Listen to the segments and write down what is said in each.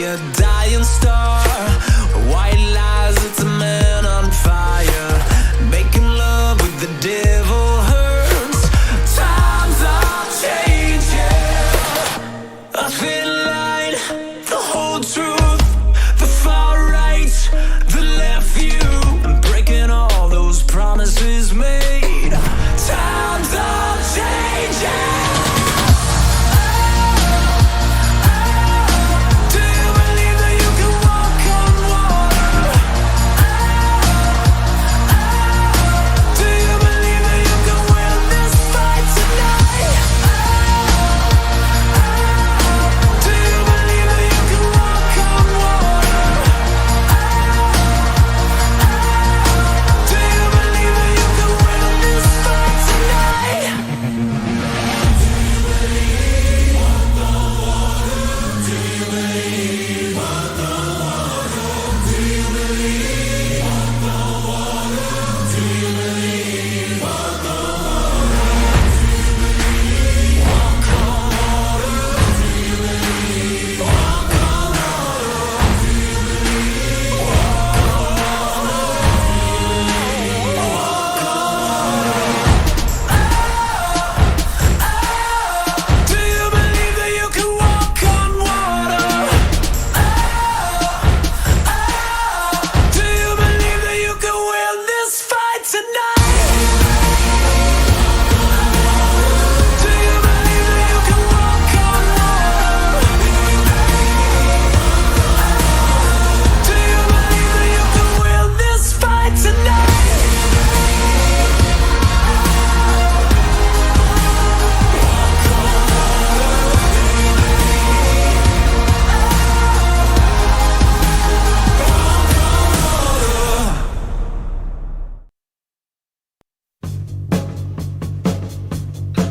be a dying star. White lies, it's a man on fire. Making love with the devil hurts. Times are changing. A thin line, the whole truth, the far right, the left view. I'm breaking all those promises made. Times are changing.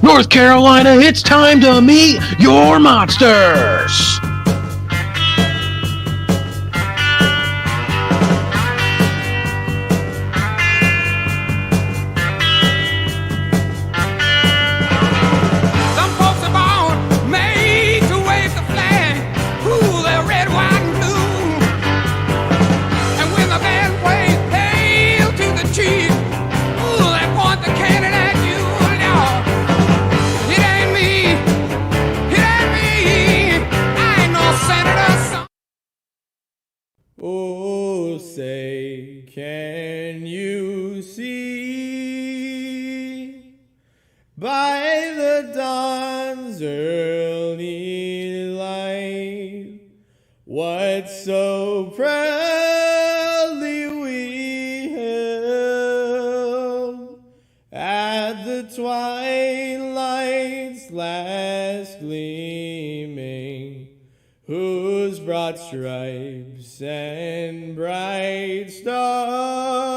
North Carolina, it's time to meet your monsters! Some folks are born made to wave the flag. Ooh, they're red, white, and blue. And when the band plays Hail to the Chief, ooh, they point the cannon at you. Oh, say, can you see by the dawn's early light what so proudly we held at the twilight's last gleaming, whose broad stripes and bright stars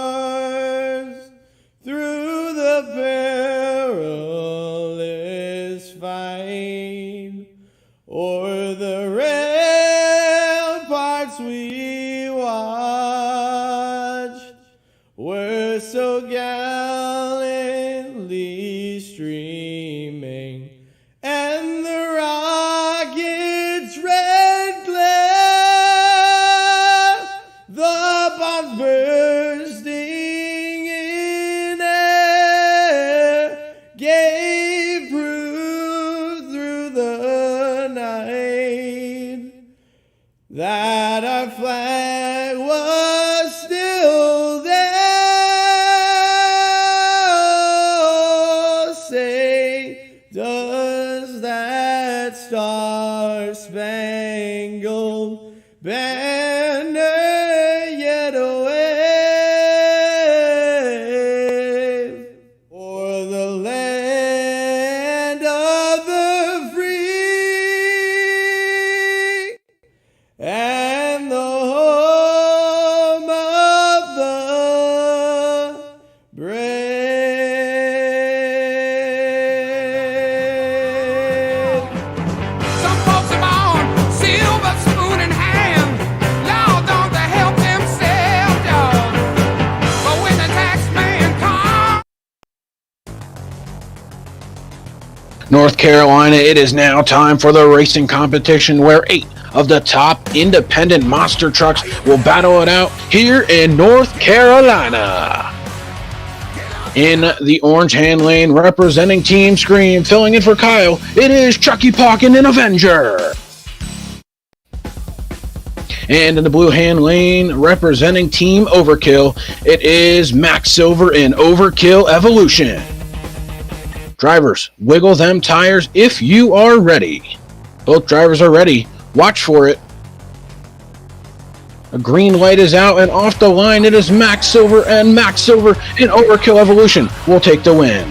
through the perilous fight o'er the ramparts we watched were so gallantly streaming, and the rockets' red glare, the bombs bursting in air, gave proof through the night that our flag was still there. Say, does that star-spangled banner yet wave o'er the land of the free and the home of the brave? Some folks are born silver spoon in hand. North Carolina, it is now time for the racing competition where 8 of the top independent monster trucks will battle it out here in North Carolina. In the orange hand lane, representing Team Scream, filling in for Kyle, it is Chucky Pawkin and Avenger. And in the blue hand lane, representing Team Overkill, it is Max Silver in Overkill Evolution. Drivers, wiggle them tires if you are ready. Both drivers are ready. Watch for it. A green light is out, and off the line it is Max Silver, and Max Silver in Overkill Evolution will take the win.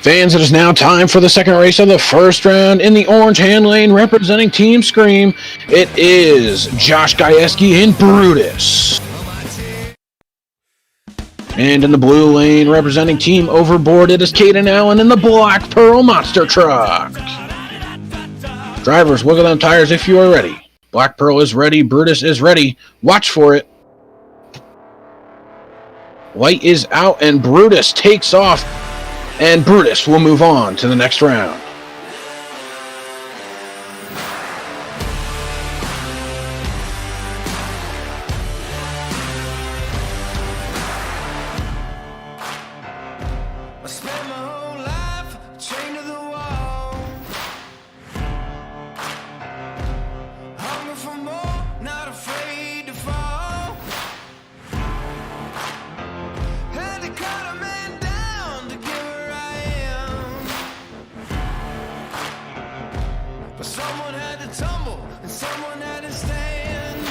Fans, it is now time for the second race of the first round. In the orange hand lane, representing Team Scream, it is Josh Gajewski and Brutus. And in the blue lane, representing Team Overboard, it is Caden Allen in the Black Pearl Monster Truck. Drivers, wiggle them tires if you are ready. Black Pearl is ready, Brutus is ready. Watch for it. Light is out, and Brutus takes off. And Brutus will move on to the next round. I spent my whole life chained to the wall, hungry for more, not afraid to fall. Had to cut a man down to get where I am, but someone had to tumble and someone had to stand.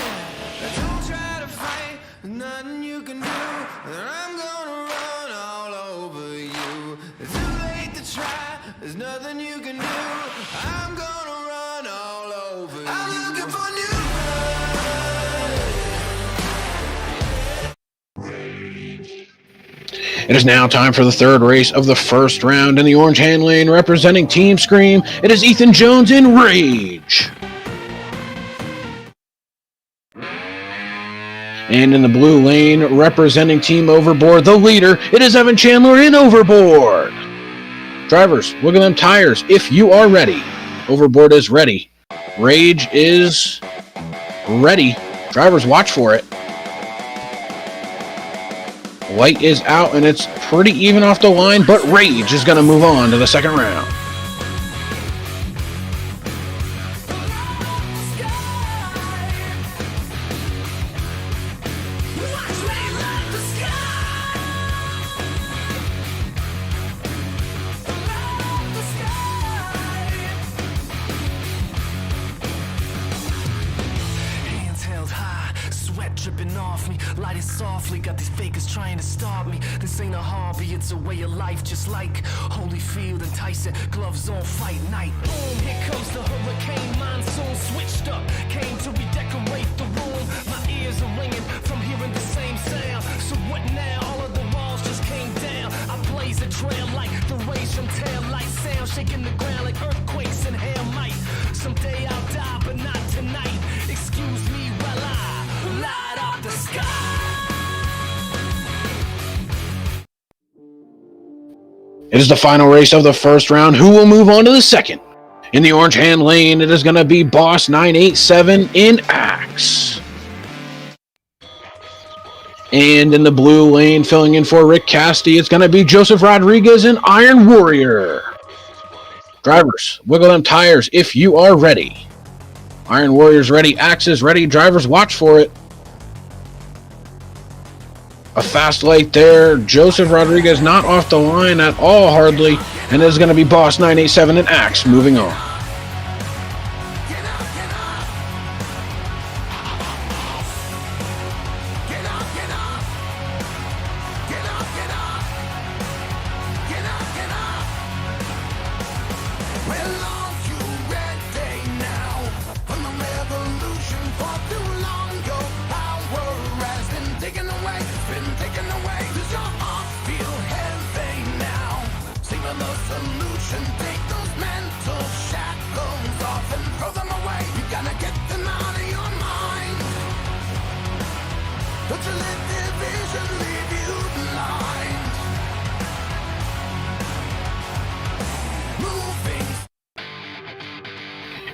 Don't try to fight, there's nothing you can do, and I'm gonna run all over you. It's too late to try, there's nothing you can do, I'm gonna run all over you. I'm looking for new blood. It is now time for the third race of the first round. In the orange hand lane, representing Team Scream, it is Ethan Jones in Rage. And in the blue lane, representing Team Overboard, the leader, it is Evan Chandler in Overboard. Drivers, wiggle them tires if you are ready. Overboard is ready. Rage is ready. Drivers, watch for it. Light is out, and it's pretty even off the line, but Rage is going to move on to the second round. Dripping off me, light it softly. Got these fakers trying to stop me. This ain't a hobby, it's a way of life. Just like Holyfield and Tyson, gloves on fight night. Boom, here comes the hurricane monsoon. Switched up, came to redecorate the room. My ears are ringing from hearing the same sound. So what now? All of the walls just came down. I blaze a trail like the rays from tail light sound, shaking the ground like earthquakes and hail might. Someday I'll die, but not tonight. Excuse me while I light up the sky. It is the final race of the first round. Who will move on to the second? In the orange hand lane, it is going to be Boss 987 in Axe. And in the blue lane, filling in for Rick Casti, it's going to be Joseph Rodriguez and Iron Warrior. Drivers, wiggle them tires if you are ready. Iron Warrior's ready, Axe is ready, drivers watch for it. A fast light there, Joseph Rodriguez not off the line at all hardly, and it is going to be Boss 987 and Axe moving on.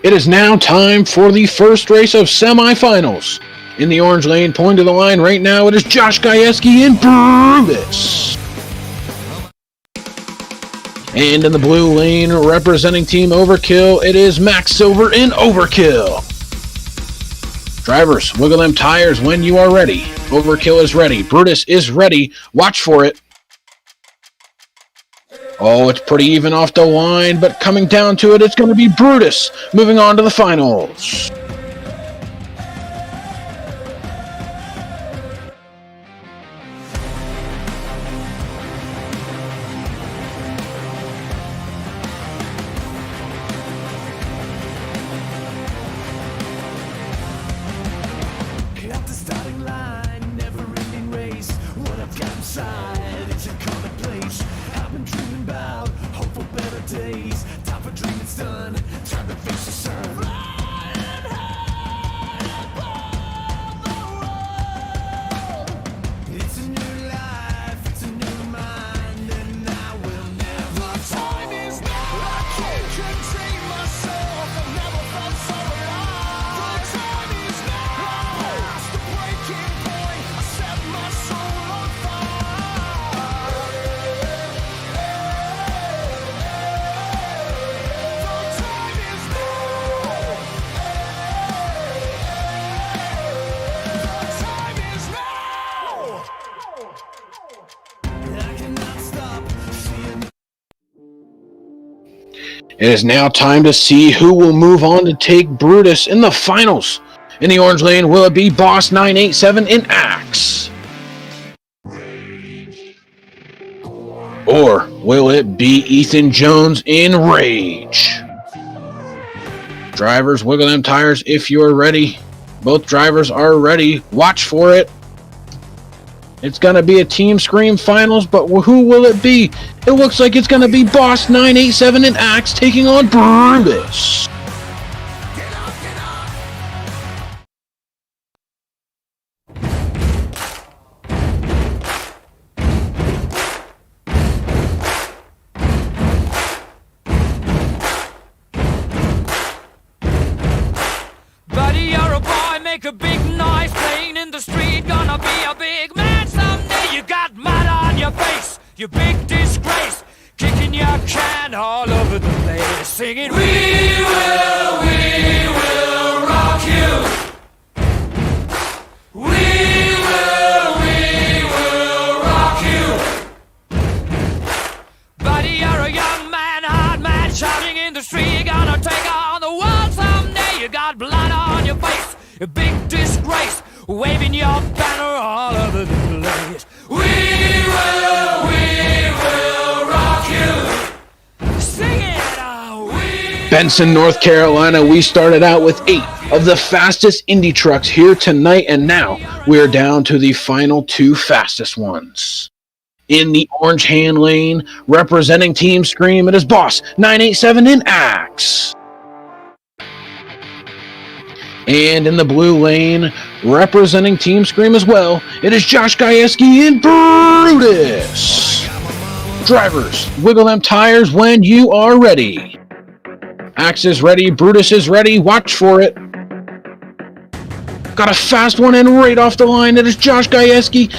It is now time for the first race of semifinals. In the orange lane, pulling to the line right now, it is Josh Gajewski and Brutus. And in the blue lane, representing Team Overkill, it is Max Silver in Overkill. Drivers, wiggle them tires when you are ready. Overkill is ready. Brutus is ready. Watch for it. Oh, it's pretty even off the line, but coming down to it, it's going to be Brutus moving on to the finals. At the starting line, never-ending race. What I've got inside is a commonplace. I've been dreaming about hope for better days. Time for dreaming's done. Time to face the sun. Flying high above the world. It's a new life, it's a new mind, and I will never. The time is now. I can't contain myself. I've never felt so alive. The time is now. Past the breaking point, I set my soul on fire. The time is now. The time is now. I cannot stop seeing. It is now time to see who will move on to take Brutus in the finals. In the orange lane, will it be Boss 987 in Axe? Or will it be Ethan Jones in Rage? Drivers, wiggle them tires if you are ready. Both drivers are ready. Watch for it. It's going to be a Team Scream finals, but who will it be? It looks like it's going to be Boss 987 and Axe taking on Brutus. Buddy, you're a boy, make a big noise playing in the street. Gonna be a big man someday. You got mud on your face, you big disgrace. Kicking your can all over the place. Singing, we will rock you. We will rock you. Buddy, you're a young man, hard man, shouting in the street. You're gonna take on the world someday. You got blood on your face, a big disgrace, waving your banner all over the place. We will rock you. Sing it, Benson, North Carolina, we started out with 8 of the fastest Indy trucks here tonight, and now we are down to the final 2 fastest ones. In the orange hand lane, representing Team Scream, it is Boss 987 in Axe. And in the blue lane, representing Team Scream as well, it is Josh Gajewski and Brutus. Drivers, wiggle them tires when you are ready. Axe is ready, Brutus is ready, watch for it. got a fast one and right off the line. It is Josh Gajewski,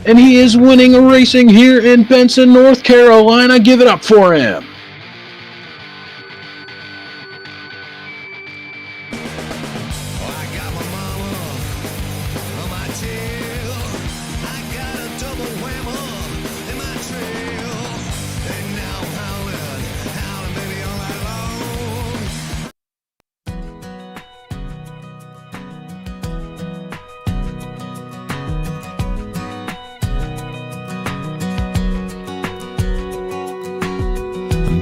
and he is winning a racing here in Benson, North Carolina. Give it up for him.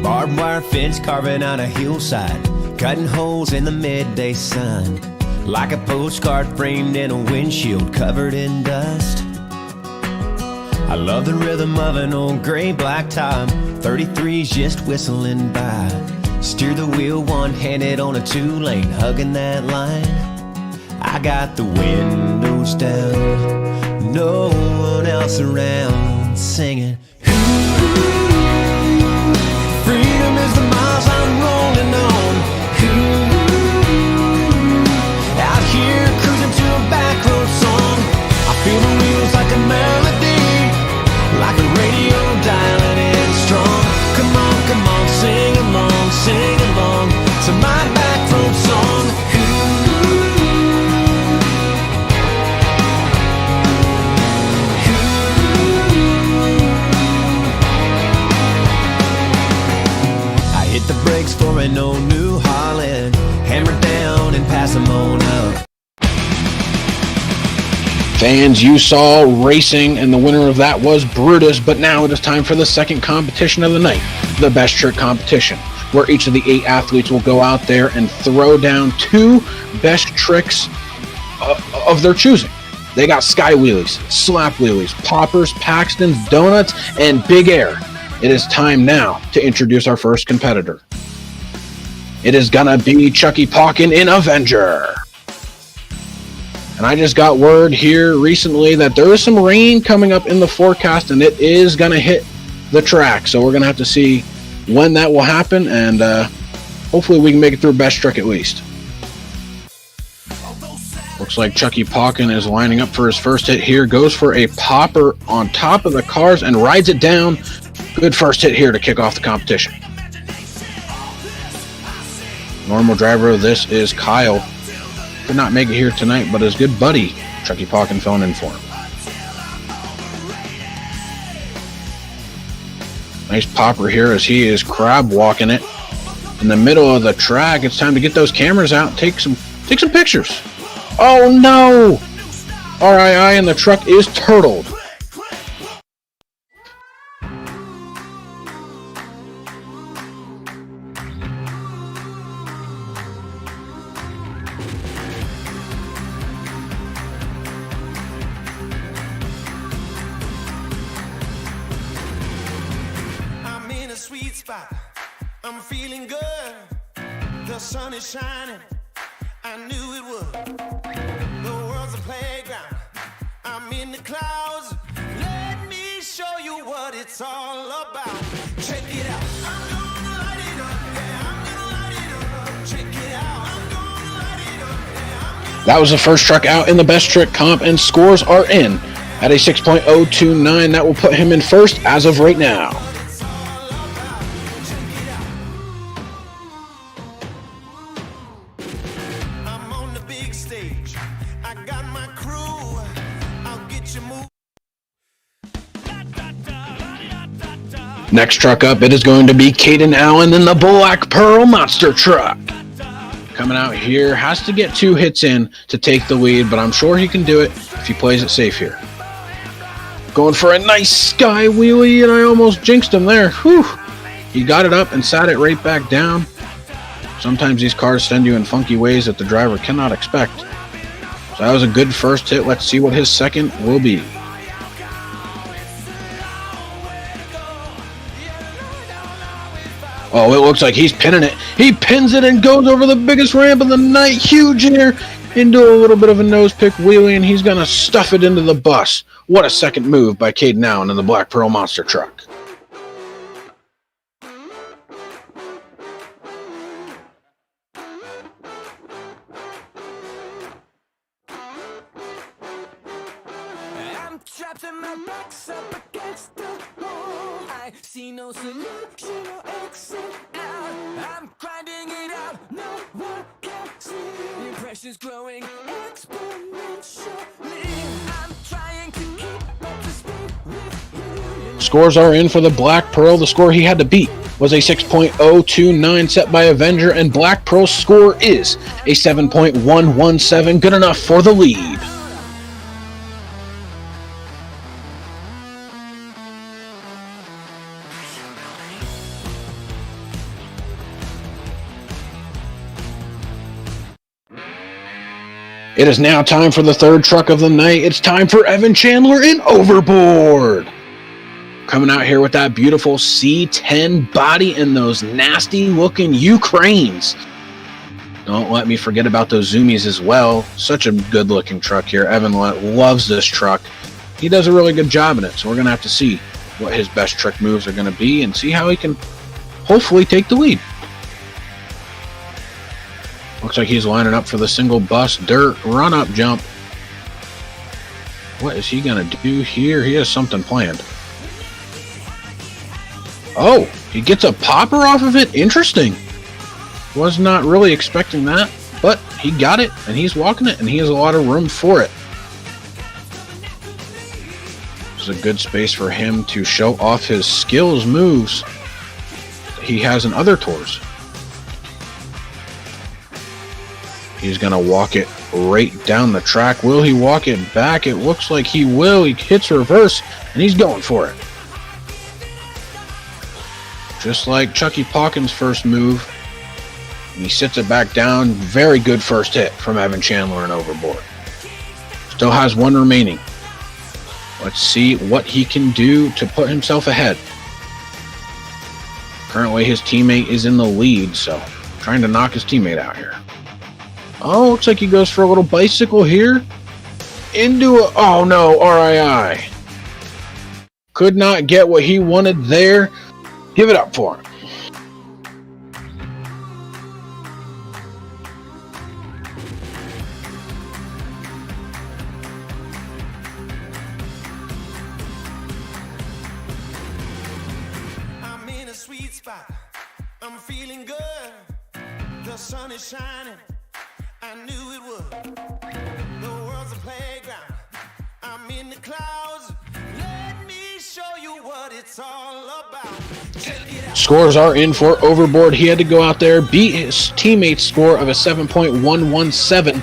Barbed wire fence carving out a hillside, cutting holes in the midday sun, like a postcard framed in a windshield covered in dust. I love the rhythm of an old gray blacktop, 33's just whistling by. Steer the wheel one-handed on a two-lane, hugging that line. I got the windows down, no one else around, singing. Freedom is the miles I'm rolling on. Out here cruising to a back road song. I feel the wheels like a melody, like a radio dialing in strong. Come on, sing along to my back road song. The brakes for an old New Holland, hammer down and pass them on up. Fans, you saw racing, and the winner of that was Brutus, but now it is time for the second competition of the night, the Best Trick competition, where each of the 8 athletes will go out there and throw down 2 best tricks of their choosing. They got sky wheelies, slap wheelies, poppers, Paxtons, donuts, and big air. It is time now to introduce our first competitor. It is gonna be Chucky Pauken in Avenger. And I just got word here recently that there is some rain coming up in the forecast, and it is gonna hit the track. So we're gonna have to see when that will happen, and hopefully we can make it through best trick at least. Looks like Chucky Pauken is lining up for his first hit here. Goes for a popper on top of the cars and rides it down. Good first hit here to kick off the competition. Normal driver of this is Kyle. Could not make it here tonight, but his good buddy, Chucky Pauken, filling in for him. Nice popper here as he is crab walking it in the middle of the track. It's time to get those cameras out and take some pictures. Oh no! RII and the truck is turtled. Sweet spot, I'm feeling good. The sun is shining, I knew it would. The world's a playground, I'm in the clouds. Let me show you what it's all about. Check it out, I'm gonna light it up. Yeah, I'm gonna light it up. Check it out, I'm gonna light it up. Yeah, That was the first truck out in the best trick comp, and scores are in at a 6.029. That will put him in first as of right now. Next truck up, it is going to be Caden Allen in the Black Pearl Monster Truck. Coming out here, has to get 2 hits in to take the lead, but I'm sure he can do it if he plays it safe here. Going for a nice sky wheelie, and I almost jinxed him there. Whew. He got it up and sat it right back down. Sometimes these cars send you in funky ways that the driver cannot expect. So that was a good first hit. Let's see what his second will be. Oh, it looks like he's pinning it. He pins it and goes over the biggest ramp of the night. Huge here into a little bit of a nose pick wheelie, and he's going to stuff it into the bus. What a second move by Caden Allen in the Black Pearl Monster Truck. against the wall. I see no solution or exit out. I'm grinding it out, no one can see. The pressure's growing exponentially. I'm trying to keep up to speed with you. Scores are in for the Black Pearl. The score he had to beat was a 6.029 set by Avenger, and Black Pearl's score is a 7.117, good enough for the lead. It is now time for the third truck of the night. It's time for Evan Chandler in Overboard. Coming out here with that beautiful C10 body and those nasty looking Ukraines. Don't let me forget about those zoomies as well. Such a good looking truck here. Evan loves this truck. He does a really good job in it, so we're going to have to see what his best trick moves are going to be and see how he can hopefully take the lead. Looks like he's lining up for the single bus dirt run-up jump. What is he going to do here? He has something planned. Oh, he gets a popper off of it? Interesting. Was not really expecting that, but he got it, and he's walking it, and he has a lot of room for it. It's a good space for him to show off his skills moves he has in other tours. He's going to walk it right down the track. Will he walk it back? It looks like he will. He hits reverse, and he's going for it. Just like Chucky Pawkins' first move. And he sits it back down. Very good first hit from Evan Chandler and Overboard. Still has one remaining. Let's see what he can do to put himself ahead. Currently his teammate is in the lead, so trying to knock his teammate out here. Oh, looks like he goes for a little bicycle here. Into a... Oh no, RII. Could not get what he wanted there. Give it up for him. I'm in a sweet spot. I'm feeling good. The sun is shining. I knew it would. The world's a playground. I'm in the clouds. Let me show you what it's all about. Scores are in for Overboard. He had to go out there, beat his teammate's score of a 7.117,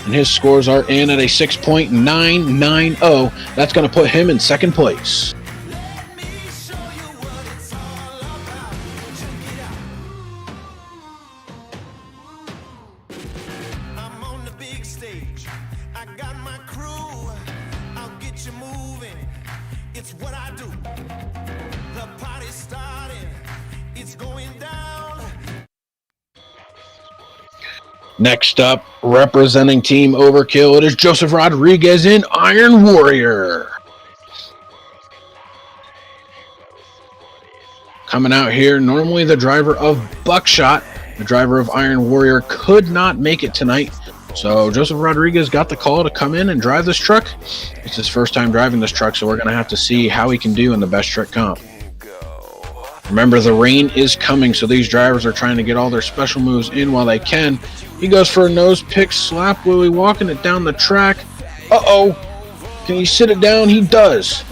and his scores are in at a 6.990. That's going to put him in second place. Let me show you what it's all about. Check it out. I'm on the big stage. I got my crew. I'll get you moving. It's what I do. The party's starting. It's going down. Next up, representing Team Overkill, it is Joseph Rodriguez in Iron Warrior. Coming out here, normally the driver of Buckshot, the driver of Iron Warrior, could not make it tonight. So Joseph Rodriguez got the call to come in and drive this truck. It's his first time driving this truck, so we're going to have to see how he can do in the best trick comp. Remember, the rain is coming, so these drivers are trying to get all their special moves in while they can. He goes for a nose pick slap. Will he walking it down the track? Uh-oh. Can he sit it down? He does.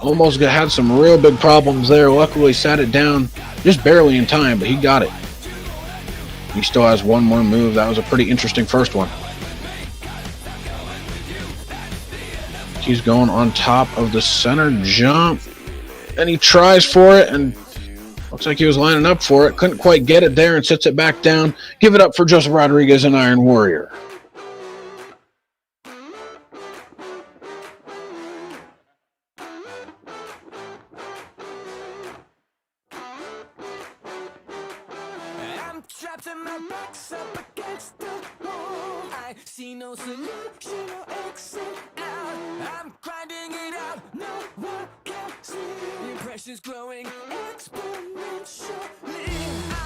Almost had some real big problems there. Luckily, sat it down just barely in time, but he got it. He still has one more move. That was a pretty interesting first one. He's going on top of the center jump, and he tries for it, and looks like he was lining up for it. Couldn't quite get it there and sits it back down. Give it up for Joseph Rodriguez and Iron Warrior. I'm trapped and my back's up against the wall. I see no solution or exit out. I'm grinding it out, no one can see. The pressure's growing exponentially.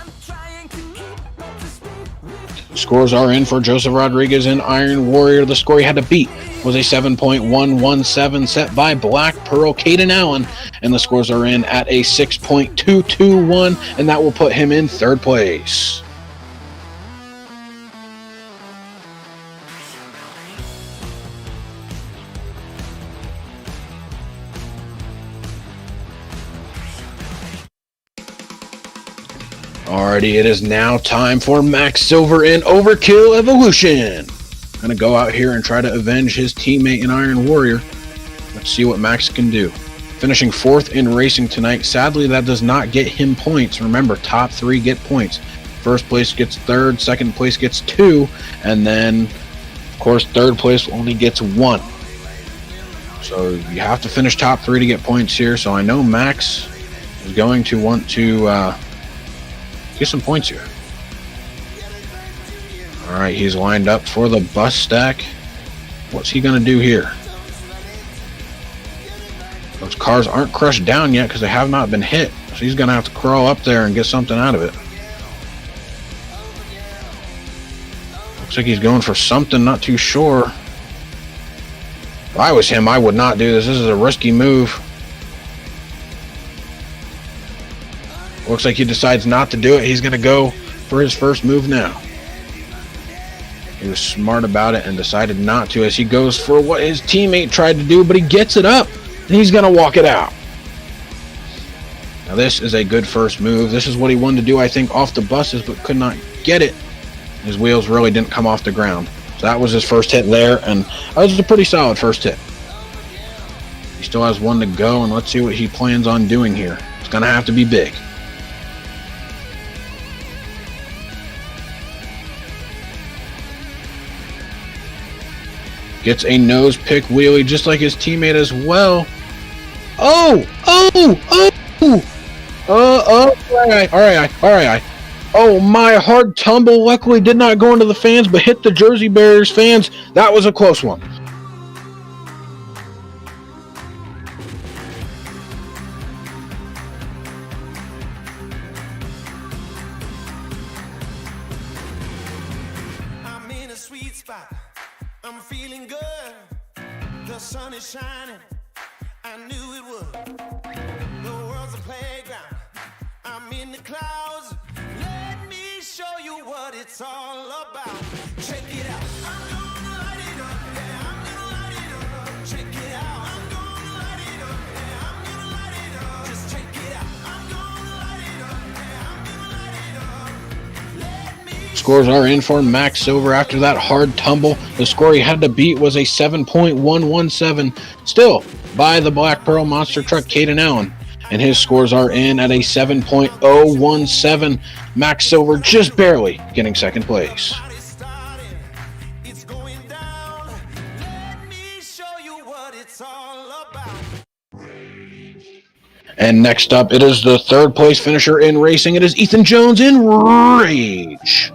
I'm trying to keep up to speed with Scores are in for Joseph Rodriguez and Iron Warrior. The score he had to beat was a 7.117 set by Black Pearl Caden Allen, and the scores are in at a 6.221, and that will put him in third place. Alrighty, it is now time for Max Silver in Overkill Evolution. Gonna go out here and try to avenge his teammate in Iron Warrior. Let's see what Max can do. Finishing 4th in racing tonight. Sadly, that does not get him points. Remember, top 3 get points. First place gets 3rd, second place gets 2, and then, of course, 3rd place only gets 1. So you have to finish top 3 to get points here. So I know Max is going to want to get some points here. All right, he's lined up for the bus stack. What's he going to do here? Those cars aren't crushed down yet because they have not been hit. So he's going to have to crawl up there and get something out of it. Looks like he's going for something, not too sure. If I was him, I would not do this. This is a risky move. Looks like he decides not to do it. He's going to go for his first move now. He was smart about it and decided not to as he goes for what his teammate tried to do, but he gets it up and he's going to walk it out. Now this is a good first move. This is what he wanted to do, I think, off the buses, but could not get it. His wheels really didn't come off the ground. So that was his first hit there, and that was a pretty solid first hit. He still has one to go, and let's see what he plans on doing here. It's going to have to be big. Gets a nose pick wheelie just like his teammate as well. All right. Oh, my hard tumble luckily did not go into the fans, but hit the Jersey Barriers fans. That was a close one. I'm in a sweet spot. I'm feeling good. The sun is shining. I knew it would. The world's a playground. I'm in the clouds. Let me show you what it's all about. Check it out. I'm gonna light it up. Yeah, I'm gonna light it up. Check it out. I'm gonna light it up. Yeah, I'm gonna light it up. Just check it out. I'm gonna light it up. Yeah, I'm gonna light it up. Let me. Scores are in for Max Silver after that hard tumble. The score he had to beat was a 7.117, still by the Black Pearl Monster Truck Caden Allen. And his scores are in at a 7.017. Max Silver just barely getting second place. It's going down. Let me show you what it's all about. And next up, it is the third place finisher in racing. It is Ethan Jones in Rage.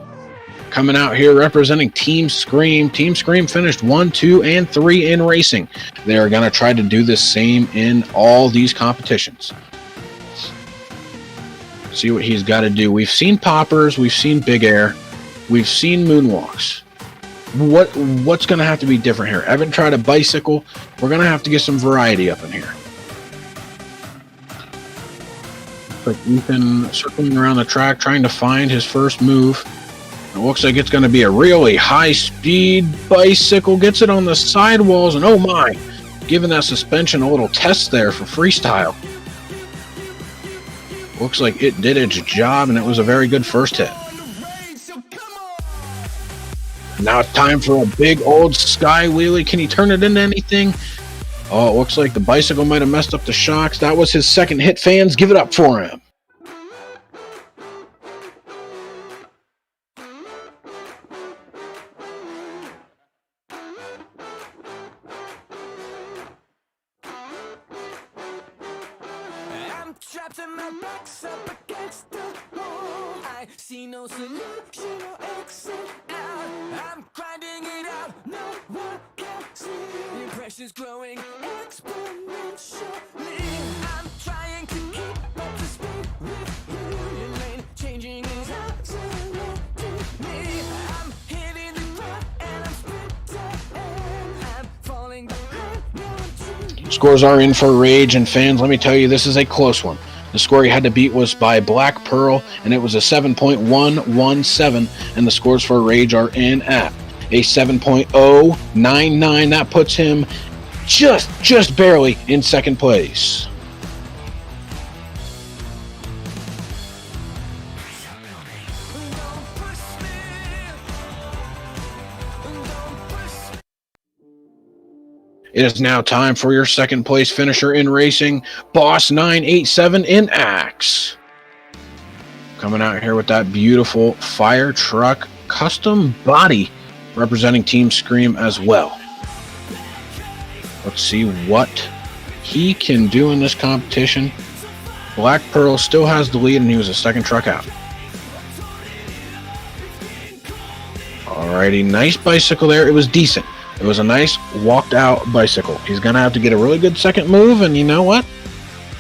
Coming out here representing Team Scream. Team Scream finished 1, 2, and 3 in racing. They are going to try to do the same in all these competitions. See what he's got to do. We've seen poppers. We've seen big air. We've seen moonwalks. What's going to have to be different here? Evan tried a bicycle. We're going to have to get some variety up in here. Like Ethan circling around the track trying to find his first move. It looks like it's going to be a really high-speed bicycle. Gets it on the sidewalls, and oh my, giving that suspension a little test there for freestyle. Looks like it did its job, and it was a very good first hit. Now it's time for a big old sky wheelie. Can he turn it into anything? Oh, it looks like the bicycle might have messed up the shocks. That was his second hit, fans. Give it up for him. I'm trapped and my back's up against the wall. I see no solution or exit out. I'm grinding it out, no one can see. The pressure's growing exponentially. I'm trying to keep up to speed with you. Your lane changing is absolutely me. I'm Scores are in for rage, and fans, let me tell you, this is a close one. The score he had to beat was by Black Pearl, and it was a 7.117, and the scores for rage are in at a 7.099. That puts him just barely in second place. It is now time for your second place finisher in racing, Boss 987 in Axe. Coming out here with that beautiful fire truck custom body representing Team Scream as well. Let's see what he can do in this competition. Black Pearl still has the lead, and he was a second truck out. Alrighty, nice bicycle there. It was decent. It was a nice walked out bicycle. He's going to have to get a really good second move, and you know what?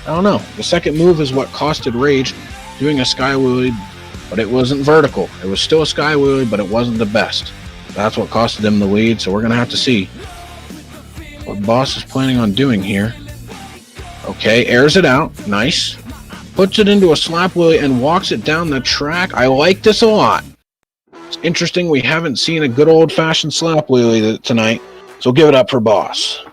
I don't know. The second move is what costed Rage doing a sky wheelie, but it wasn't vertical. It was still a sky wheelie, but it wasn't the best. That's what costed him the lead, so we're going to have to see what Boss is planning on doing here. Okay, airs it out. Nice. Puts it into a slap wheelie and walks it down the track. I like this a lot. It's interesting we haven't seen a good old-fashioned slap wheelie tonight, so give it up for Boss.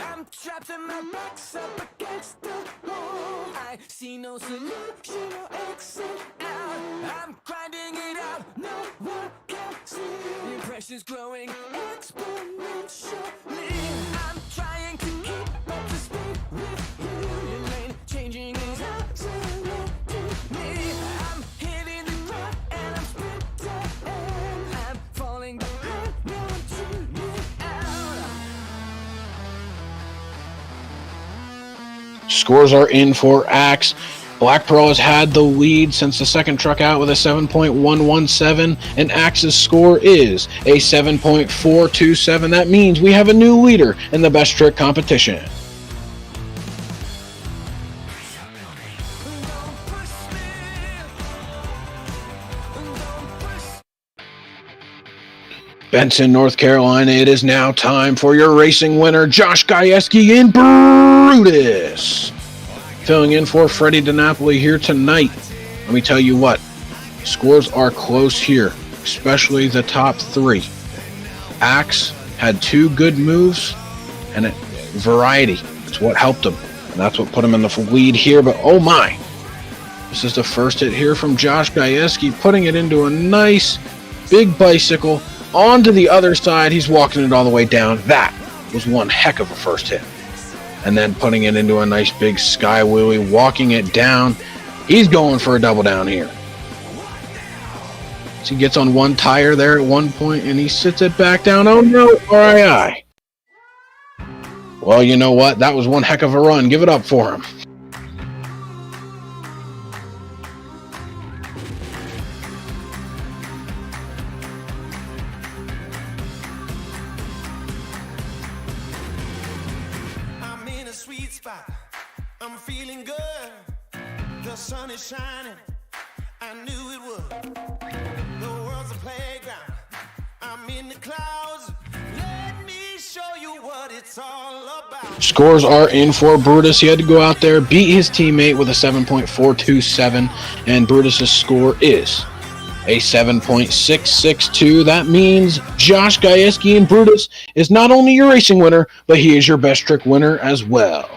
I'm trapped in my box up against the wall. I see no solution or exit out. I'm grinding it out, no one can see. The pressure's growing exponentially. I'm trying to keep up to speed with you. Your lane changing is absolutely me. I'm hitting the ground and I'm sprinting. I'm falling behind, no one tuning out. Scores are in for Axe. Black Pearl has had the lead since the second truck out with a 7.117, and Axe's score is a 7.427. That means we have a new leader in the best trick competition. Benson, North Carolina, it is now time for your racing winner, Josh Gajewski in Brutus. Filling in for Freddie DiNapoli here tonight. Let me tell you what, scores are close here, especially the top three. Axe had two good moves, and variety. It's what helped him, and that's what put him in the lead here, but oh my. This is the first hit here from Josh Gajewski, putting it into a nice big bicycle. Onto the other side, he's walking it all the way down. That was one heck of a first hit. And then putting it into a nice big sky wheelie, walking it down. He's going for a double down here. So he gets on one tire there at one point, and he sits it back down. Oh no, RII. Well, you know what? That was one heck of a run. Give it up for him. I'm feeling good. The sun is shining. I knew it would. The world's a playground. I'm in the clouds. Let me show you what it's all about. Scores are in for Brutus. He had to go out there, beat his teammate with a 7.427, and Brutus's score is a 7.662. That means Josh Gajewski in Brutus is not only your racing winner, but he is your best trick winner as well.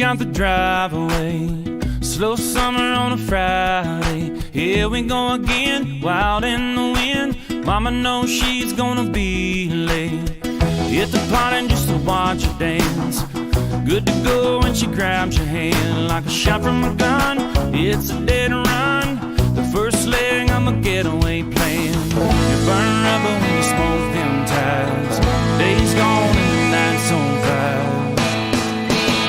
out the driveway. Slow summer on a Friday. Here we go again, wild in the wind. Mama knows she's gonna be late. Hit the party just to watch her dance. Good to go when she grabs your hand like a shot from a gun. It's a dead run, the first leg of a getaway plan. You burn rubber when you smoke them ties. Days gone and the night's on fire.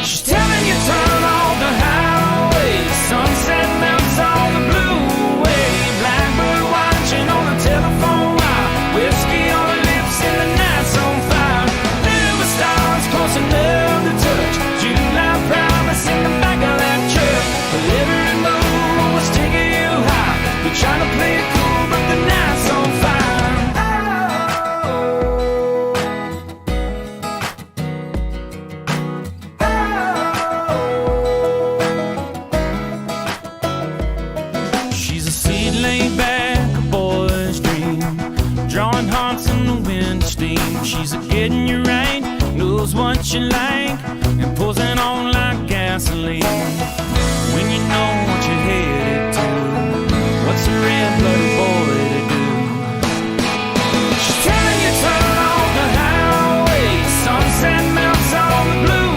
She's telling you turn off the highway. The sunset melts on the blue way. Blackbird watching on the telephone wire. Whiskey on her lips and the night's on fire. Never stars close enough to touch. July promise in the back of that truck. But every move was taking you high. You're trying to play it cool, but the night's on fire. She's a seat laid back, a boy's dream. Drawing hearts in the wind steam. She's a getting you right, knows what you like, and pulls it on like gasoline. When you know what you're headed to, what's a red-blooded boy to do? She's telling you turn off the highway. Sunset melts on the blue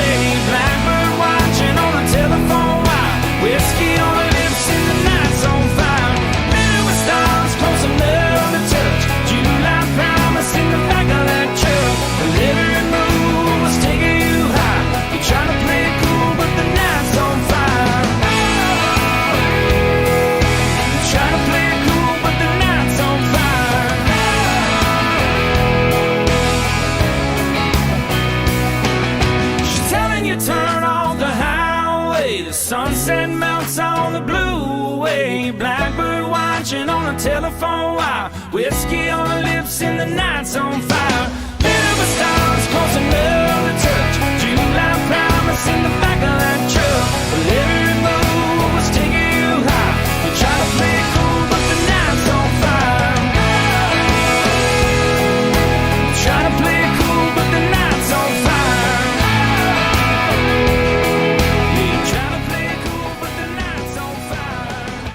way. Blackbird watching on the telephone wire. Whiskey on her lips and the night's on fire. Never stars close enough to touch. July promise in the back of that truck. The every move was taking you high. You're trying to play it cool, but the night's on fire. You're trying to play it cool, but the night's on fire. She's telling you turn off the highway. The sunset melts on the blue way. Blackbird watching on the telephone wire. Whiskey on her lips and the night's on fire. Never stars close enough to touch. July promise in the back of that truck. But every move was taking you high. You try to play it cool, but the night's on fire. You try to play it cool, but the night's on fire. Yeah, you try to play it cool, but the night's on fire.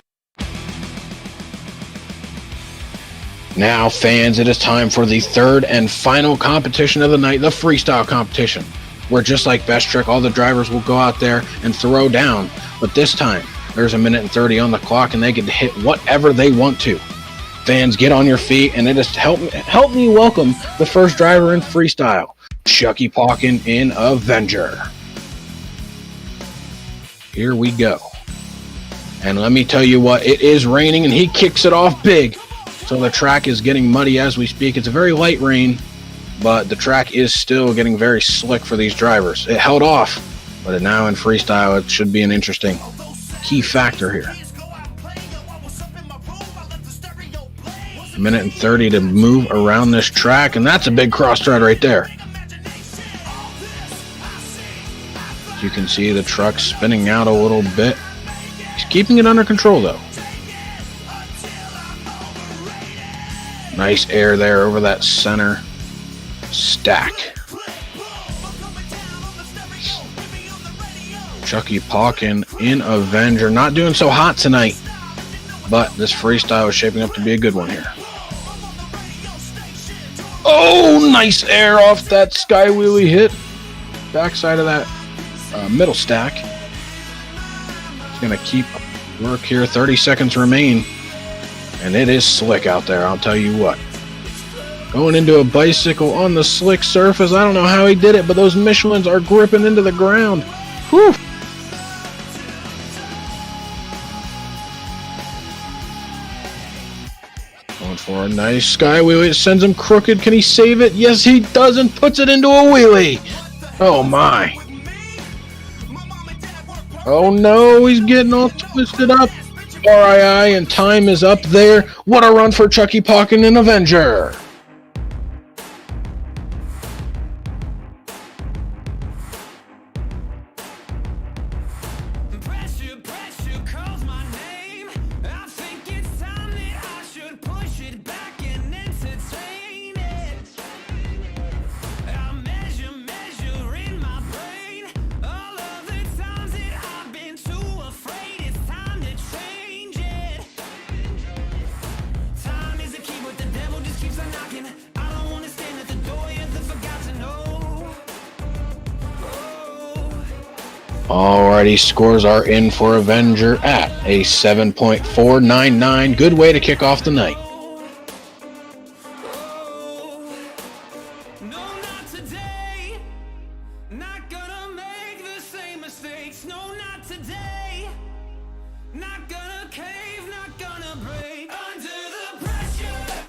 Now, fans, it is time for the third and final competition of the night, the freestyle competition, where just like Best Trick, all the drivers will go out there and throw down. But this time, there's a minute and 30 on the clock, and they get to hit whatever they want to. Fans, get on your feet, and it is help me welcome the first driver in freestyle, Chucky Pauken in Avenger. Here we go. And let me tell you what, it is raining, and he kicks it off big. So the track is getting muddy as we speak. It's a very light rain, but the track is still getting very slick for these drivers. It held off, but now in freestyle, it should be an interesting key factor here. A minute and 30 to move around this track, and that's a big cross stride right there. As you can see, the truck spinning out a little bit. He's keeping it under control, though. Nice air there over that center stack. Chucky Pauken in Avenger. Not doing so hot tonight, but this freestyle is shaping up to be a good one here. Oh, nice air off that sky wheelie hit. Backside of that middle stack. He's going to keep work here. 30 seconds remain. And it is slick out there, I'll tell you what. Going into a bicycle on the slick surface. I don't know how he did it, but those Michelins are gripping into the ground. Whew. Going for a nice sky wheelie. It sends him crooked. Can he save it? Yes, he does, and puts it into a wheelie. Oh, my. Oh, no, he's getting all twisted up. RII, and time is up there. What a run for Chucky Pauken in Avenger. Pressure, pressure calls my name. I think it's time that I should push it back and entertain it. I measure in my brain all of the Alrighty, scores are in for Avenger at a 7.499. Good way to kick off the night. No, not today. Not gonna make the same mistakes. No, not today. Not gonna cave, not gonna break under the pressure.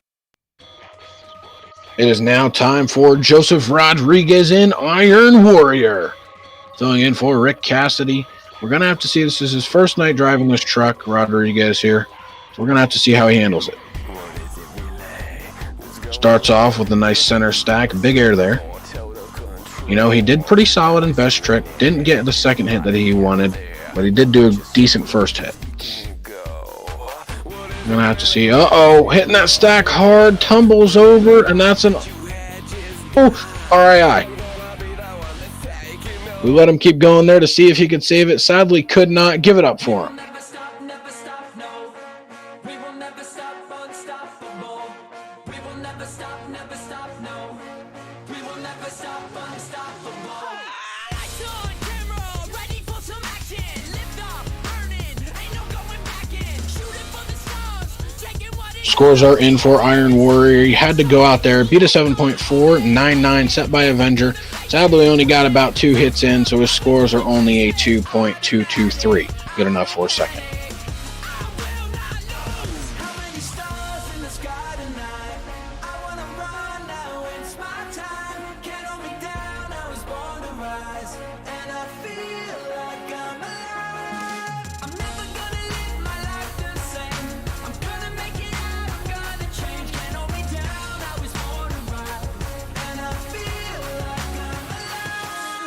It is now time for Joseph Rodriguez in Iron Warrior. Filling in for Rick Cassidy. We're going to have to see, this is his first night driving this truck, Rodriguez here. So we're going to have to see how he handles it. Starts off with a nice center stack, big air there. You know, he did pretty solid in best trick. Didn't get the second hit that he wanted, but he did do a decent first hit. We're going to have to see, hitting that stack hard, tumbles over, and that's an RII. We let him keep going there to see if he could save it. Sadly, could not. Give it up for him. Never stop, no. We will never stop, unstoppable. We will never stop, no. We will never stop, unstoppable. Lights on, camera, ready for some action. Lift up, burning, ain't no going back in. Shooting for the stars, taking what it Scores are in for Iron Warrior. He had to go out there, beat a 7.499 set by Avenger. Sadly, only got about 2 hits in, so his scores are only a 2.223. Good enough for a second. How many stars in the sky tonight? I wanna run now, it's my time. Can't hold me down, I was born to rise. And I feel like I'm alive. I'm never gonna live my life the same. I'm gonna make it out, I'm gonna change. Can't hold me down, I was born to rise. And I feel like I'm alive.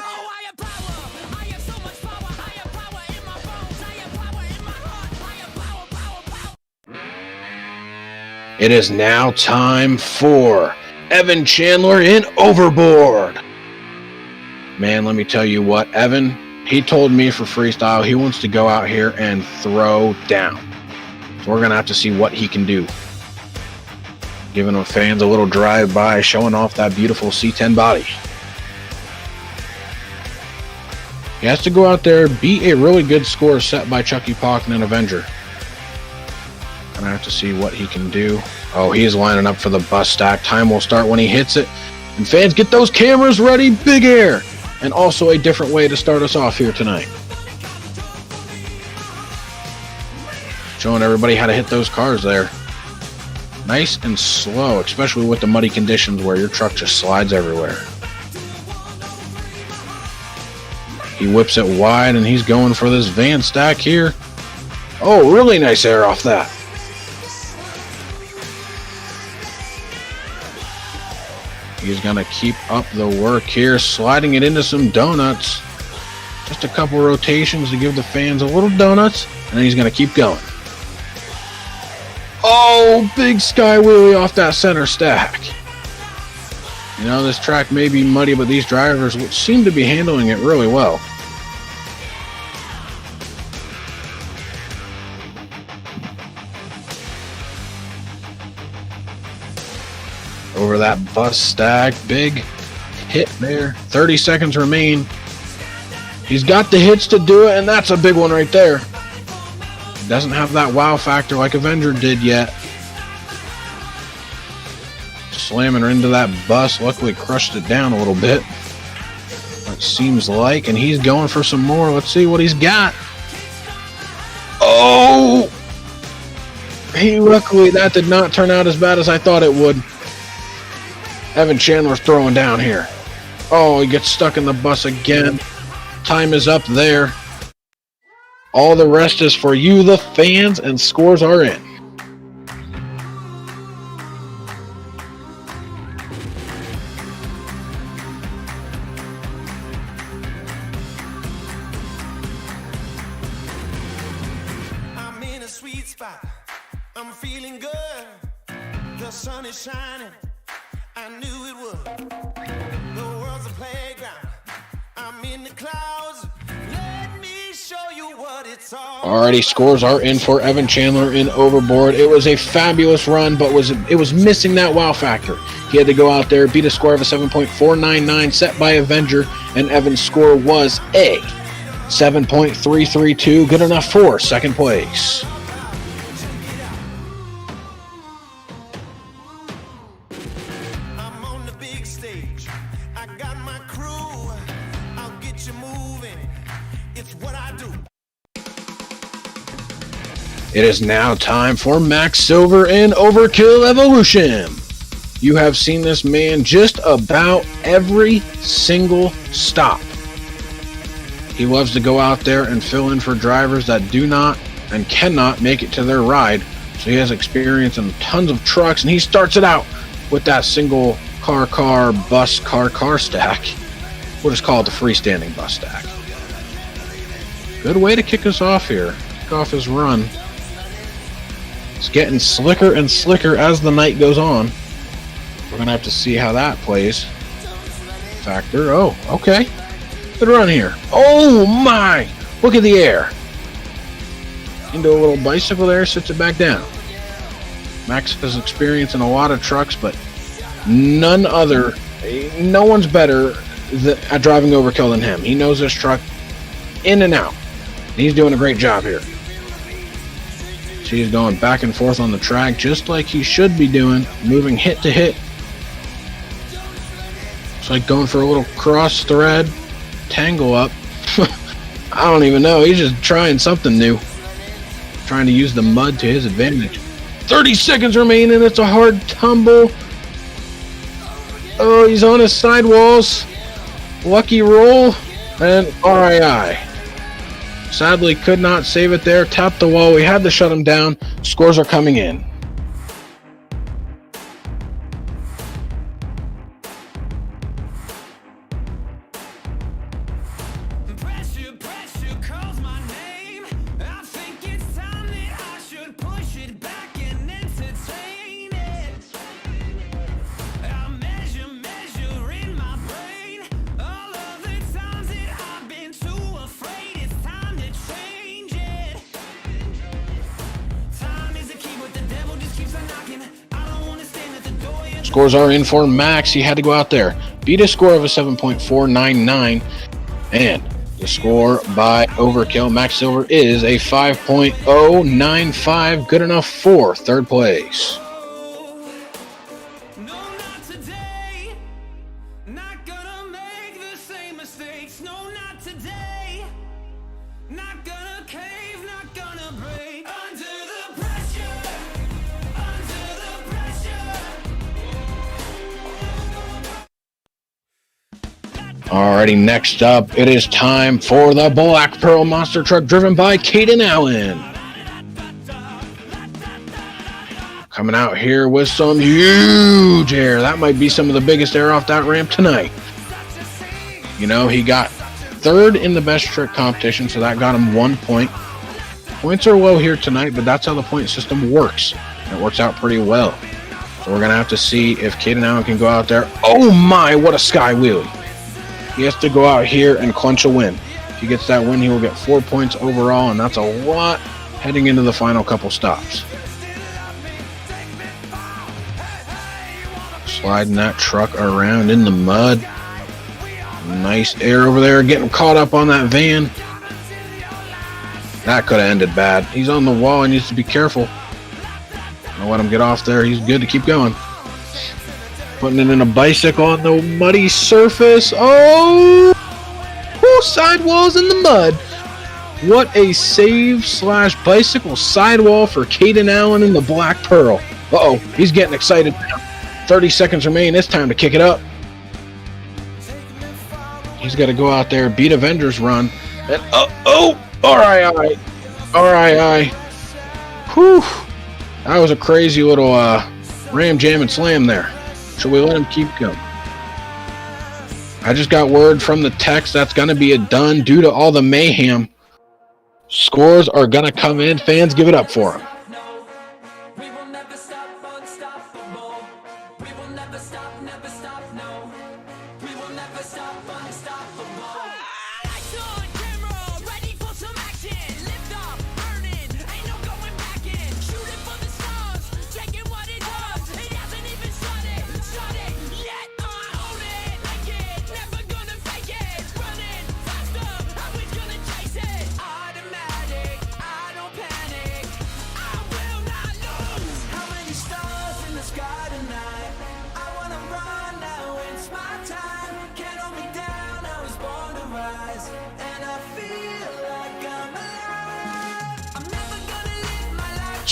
Oh, higher power, I have so much power. Higher power in my bones, higher power in my heart. Higher power, power, power. It is now time for Evan Chandler in Overboard. Man, let me tell you what, Evan, he told me for freestyle he wants to go out here and throw down. So we're going to have to see what he can do. Giving the fans a little drive-by, showing off that beautiful C10 body. He has to go out there, beat a really good score set by Chucky Pauken and Avenger. And I have to see what he can do. Oh, he's lining up for the bus stack. Time will start when he hits it. And fans, get those cameras ready. Big air. And also a different way to start us off here tonight. Showing everybody how to hit those cars there. Nice and slow, especially with the muddy conditions where your truck just slides everywhere. He whips it wide and he's going for this van stack here. Oh, really nice air off that. He's going to keep up the work here, sliding it into some donuts. Just a couple rotations to give the fans a little donuts, and then he's going to keep going. Oh, big sky wheelie off that center stack. You know, this track may be muddy, but these drivers seem to be handling it really well. Over that bus stack, big hit there. 30 seconds remain. He's got the hits to do it, and that's a big one right there. Doesn't have that wow factor like Avenger did yet. Slamming her into that bus. Luckily crushed it down a little bit. It seems like, and he's going for some more. Let's see what he's got. Oh! Luckily that did not turn out as bad as I thought it would. Evan Chandler's throwing down here. Oh, he gets stuck in the bus again. Time is up there. All the rest is for you, the fans, and scores are in. I'm in a sweet spot. I'm feeling good. The sun is shining. I knew it would. The world's a playground. I'm in the clouds. Let me show you what it's all. Alrighty, scores are in for Evan Chandler in Overboard. It was a fabulous run, but it was missing that wow factor. He had to go out there, beat a score of a 7.499 set by Avenger, and Evan's score was a 7.332, good enough for second place. I'm on the big stage. I got my crew. I'll get you moving. It's what I do. It is now time for Max Silver in Overkill Evolution. You have seen this man just about every single stop. He loves to go out there and fill in for drivers that do not and cannot make it to their ride. So he has experience in tons of trucks, and he starts it out with that single car bus car stack. We'll just call it the freestanding bus stack. Good way to kick us off here. Kick off his run. It's getting slicker and slicker as the night goes on. We're going to have to see how that plays. Factor. Oh, okay. Good run here. Oh my! Look at the air. Into a little bicycle there, sits it back down. Max has experience in a lot of trucks, but no one's better at driving overkill than him. He knows this truck in and out. He's doing a great job here. He's going back and forth on the track just like he should be doing, moving hit to hit. It's like going for a little cross thread, tangle up. I don't even know. He's just trying something new. Trying to use the mud to his advantage. 30 seconds remaining. It's a hard tumble. Oh, he's on his sidewalls. Lucky roll. And RII. Sadly, could not save it there. Tapped the wall. We had to shut him down. Scores are coming in. Pressure, pressure calls my name. I think it's time that I should push it back and entertain it. I measure in my brain all of the times that I've been too afraid. It's time to change it. Time is a key, but the devil just keeps on knocking. I don't want to stand at the door. Scores are in for Max. He had to go out there, beat a score of a 7.499, and the score by Overkill Max Silver is a 5.095, good enough for third place. No, not today. Not gonna make the same mistakes. No, not today. Not gonna cave, not gonna break. Under the pressure. Under the pressure. Alrighty, next up, it is time for the Black Pearl Monster Truck driven by Caden Allen. Coming out here with some huge air. That might be some of the biggest air off that ramp tonight. You know, he got third in the best trick competition, so that got him 1 point. Points are low here tonight, but that's how the point system works. It works out pretty well. So we're going to have to see if Caden Allen can go out there. Oh my, what a sky wheelie. He has to go out here and clinch a win. If he gets that win, he will get 4 points overall, and that's a lot heading into the final couple stops. Sliding that truck around in the mud. Nice air over there, getting caught up on that van. That could have ended bad. He's on the wall, he needs to be careful. Don't let him get off there. He's good to keep going. Putting it in a bicycle on the muddy surface. Oh! Sidewalls in the mud. What a save / bicycle sidewall for Caden Allen in the Black Pearl. Uh-oh, he's getting excited now. 30 seconds remain. It's time to kick it up. He's got to go out there, beat Avengers run. And RII. Whew. That was a crazy little ram, jam, and slam there. Should we let him keep going? I just got word from the text that's going to be a done due to all the mayhem. Scores are going to come in. Fans, give it up for him. We will never stop, unstoppable. We will never stop, no. We will never stop, unstoppable. Lights on, camera, ready for some action. Lift up, burning, ain't no going back in. Shooting for the stars, taking what it does. It hasn't even started yet. Own it, make it, never gonna fake it. Running faster, always gonna chase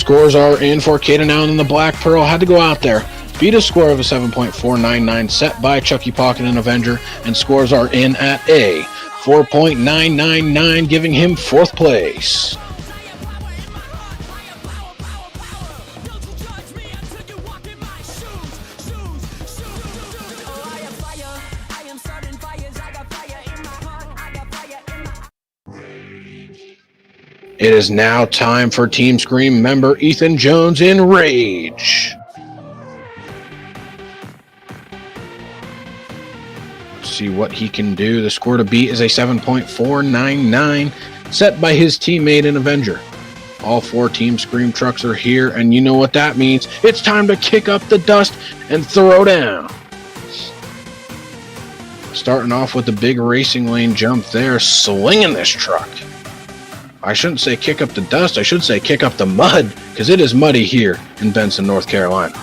Scores are in for Caden Allen and the Black Pearl. Had to go out there. Beat a score of a 7.499 set by Chucky Pocket and Avenger, and scores are in at a 4.999, giving him 4th place. It is now time for Team Scream member Ethan Jones in Rage. See what he can do. The score to beat is a 7.499 set by his teammate and Avenger. All 4 Team Scream trucks are here, and you know what that means. It's time to kick up the dust and throw down. Starting off with the big racing lane jump there, slinging this truck. I shouldn't say kick up the dust, I should say kick up the mud, because it is muddy here in Benson, North Carolina.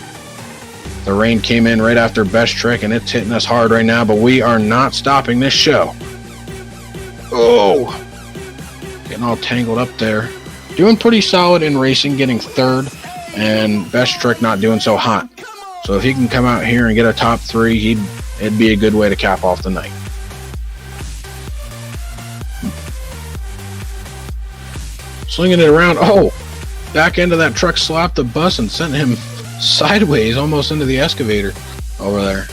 The rain came in right after Best Trick, and it's hitting us hard right now, but we are not stopping this show. Oh! Getting all tangled up there. Doing pretty solid in racing, getting 3rd, and Best Trick not doing so hot. So if he can come out here and get a top 3, it'd be a good way to cap off the night. Slinging it around. Oh! Back end of that truck slapped the bus and sent him sideways almost into the excavator over there.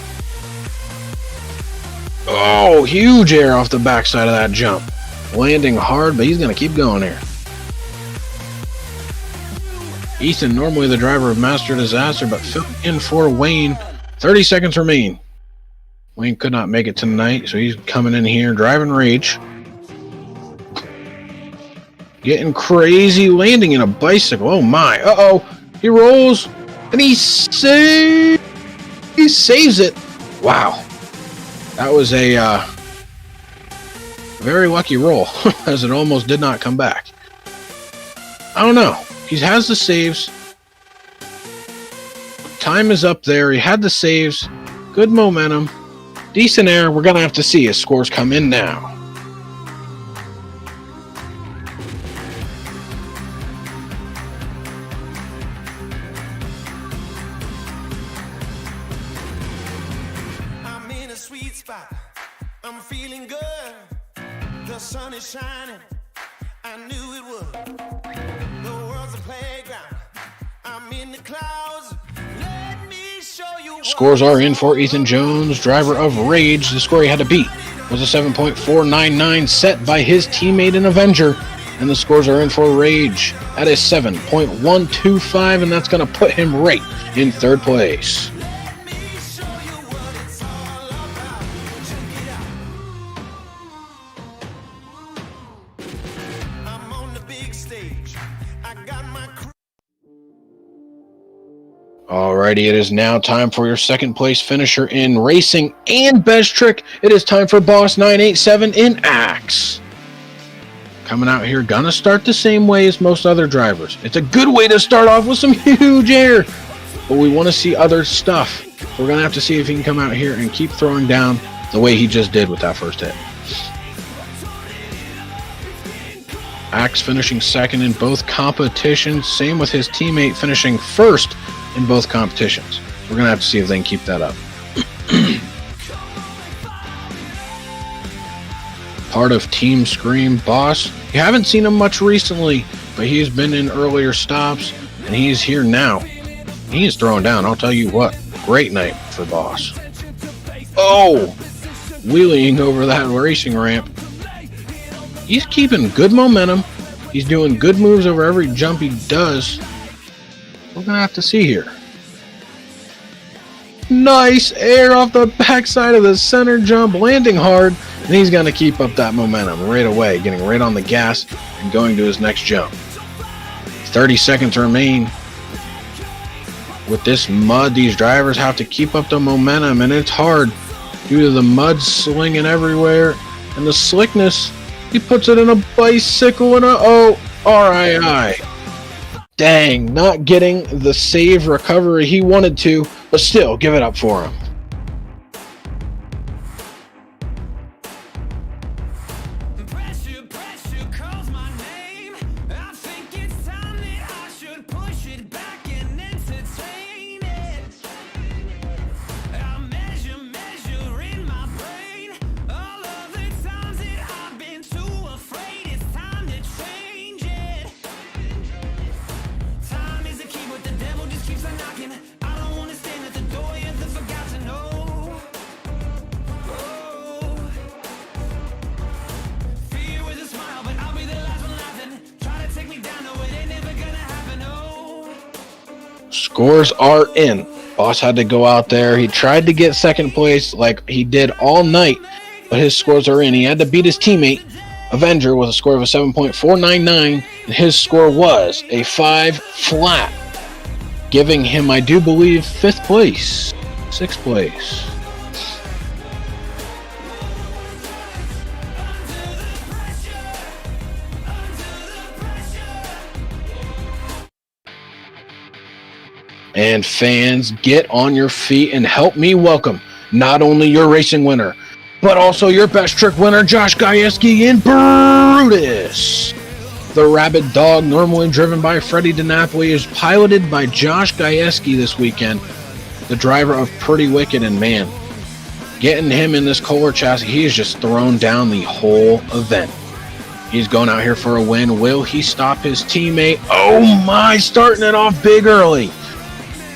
Oh, huge air off the backside of that jump. Landing hard, but he's going to keep going here. Ethan, normally the driver of Master Disaster, but filling in for Wayne. 30 seconds remain. Wayne could not make it tonight, so he's coming in here driving Rage. Getting crazy, landing in a bicycle. Oh my. Uh-oh. He rolls. And he saves it. Wow. That was a very lucky roll, as it almost did not come back. I don't know. He has the saves. Time is up there. He had the saves. Good momentum. Decent air. We're going to have to see his scores come in now. I'm feeling good. The sun is shining. I knew it would. The world's a playground. I'm in the clouds. Let me show you. Scores are in for Ethan Jones, driver of Rage. The score he had to beat was a 7.499 set by his teammate and Avenger. And the scores are in for Rage at a 7.125, and that's going to put him right in 3rd place. Alrighty, it is now time for your 2nd place finisher in racing and Best Trick. It is time for Boss 987 in Axe. Coming out here, gonna start the same way as most other drivers. It's a good way to start off with some huge air, but we want to see other stuff. So we're gonna have to see if he can come out here and keep throwing down the way he just did with that first hit. Axe finishing 2nd in both competitions. Same with his teammate finishing 1st in both competitions. We're going to have to see if they can keep that up. Part of Team Scream Boss. You haven't seen him much recently, but he's been in earlier stops, and he's here now. He is throwing down, I'll tell you what. Great night for Boss. Oh! Wheeling over that racing ramp. He's keeping good momentum. He's doing good moves over every jump he does. We're going to have to see here. Nice air off the backside of the center jump, landing hard, and he's going to keep up that momentum right away, getting right on the gas and going to his next jump. 30 seconds remain. With this mud, these drivers have to keep up the momentum, and it's hard due to the mud slinging everywhere and the slickness. He puts it in a bicycle and RII. Dang, not getting the save recovery he wanted to, but still, give it up for him. Pressure calls my name. I think it's time that I should push Scores are in. Boss had to go out there. He tried to get second place like he did all night, but his scores are in. He had to beat his teammate, Avenger, with a score of a 7.499, and his score was a 5 flat, giving him, I do believe, 5th place. 6th place. And fans, get on your feet and help me welcome not only your racing winner, but also your best trick winner, Josh Gajewski in Brutus. The rabid dog, normally driven by Freddie DiNapoli, is piloted by Josh Gajewski this weekend, the driver of Pretty Wicked, and man, getting him in this Kohler chassis, he has just thrown down the whole event. He's going out here for a win. Will he stop his teammate? Oh my, starting it off big early.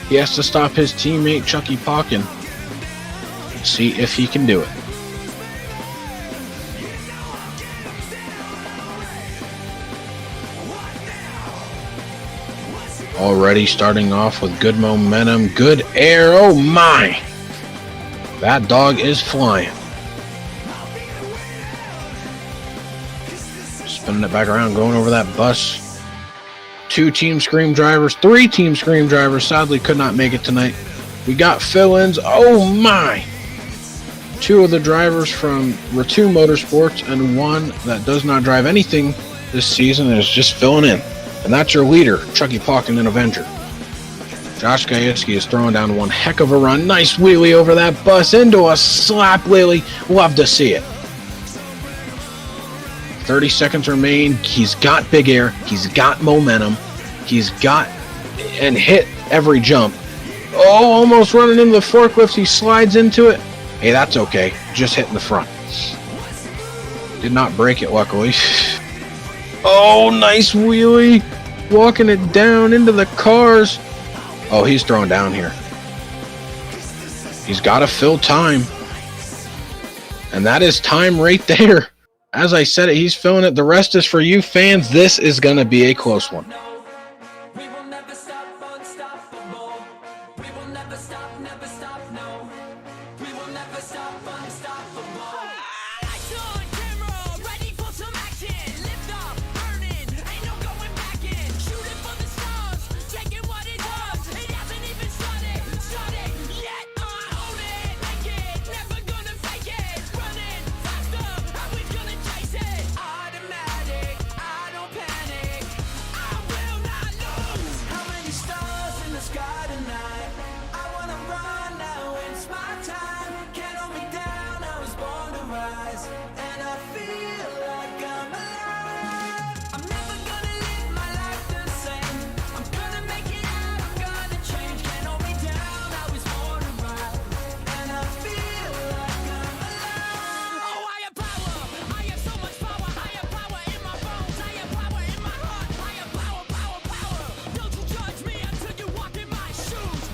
He has to stop his teammate, Chucky Pocken. See if he can do it. Already starting off with good momentum, good air. Oh my! That dog is flying. Spinning it back around, going over that bus. 2 Team Scream drivers, 3 Team Scream drivers sadly could not make it tonight. We got fill-ins. Oh my! 2 of the drivers from Ratu Motorsports and 1 that does not drive anything this season and is just filling in. And that's your leader, Chucky Pocken and Avenger. Josh Gajewski is throwing down one heck of a run. Nice wheelie over that bus into a slap lily. Love to see it. 30 seconds remain. He's got big air. He's got momentum. He's got and hit every jump. Oh, almost running into the forklift. He slides into it. Hey, that's okay. Just hitting the front. Did not break it, luckily. Oh, nice wheelie. Walking it down into the cars. Oh, he's throwing down here. He's got to fill time. And that is time right there. As I said it, he's filling it. The rest is for you fans. This is going to be a close one. We will never stop, unstoppable. We will never stop, no. We will never stop, unstoppable. Lights on, camera, ready for some action. Lift up, burning, ain't no going back in. Shooting for the stars, taking what it does. It hasn't even started yet. I own it, make it, never gonna fake it. Running faster, always gonna chase it. Automatic, I don't panic. I will not lose. How many stars in the sky tonight? I wanna run now, it's my time. Can't hold me down, I was born to rise. And I feel like I'm alive. I'm never gonna live my life the same. I'm gonna make it out, I'm gonna change. Can't hold me down, I was born to rise. And I feel like I'm alive. Oh, I have power. I have so much power. I have power in my bones. I have power in my heart. I have power, power, power. Don't you judge me until you walk in my shoes.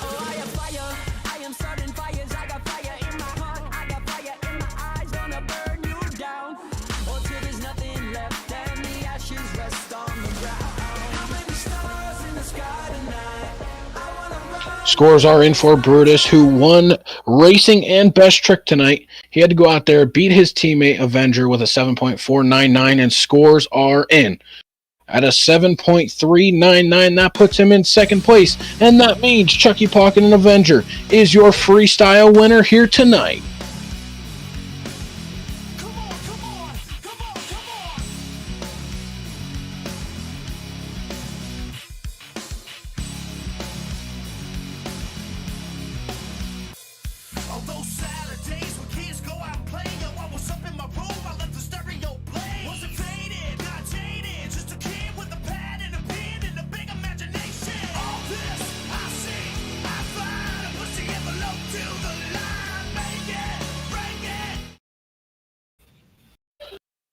Oh, I am fire. I am starting fires. I got fire in my heart. I got fire in my eyes. Gonna burn you down. Until there's nothing left and the ashes rest on the ground. How many stars in the sky tonight? I wanna run. Scores are in for Brutus, who won racing and best trick tonight. He had to go out there, beat his teammate Avenger with a 7.499, and scores are in. At a 7.399, that puts him in second place, and that means Chucky Pocken and Avenger is your freestyle winner here tonight. Come on, come on, come on, come on. On those Saturdays when kids go out and play, yo, I was up in my room, I let the stereo play. Wasn't faded, not jaded, just a kid with a pad and a pen and a big imagination. All this I see, I find, push the envelope to the line, make it, break it.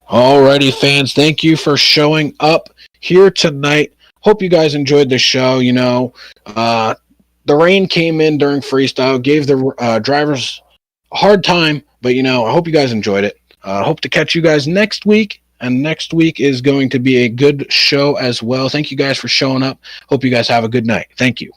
Alrighty, fans, thank you for showing up here tonight. Hope you guys enjoyed the show. The rain came in during freestyle, gave the drivers a hard time, but I hope you guys enjoyed it. Hope to catch you guys next week And next week is going to be a good show as well. Thank you guys for showing up. Hope you guys have a good night. Thank you.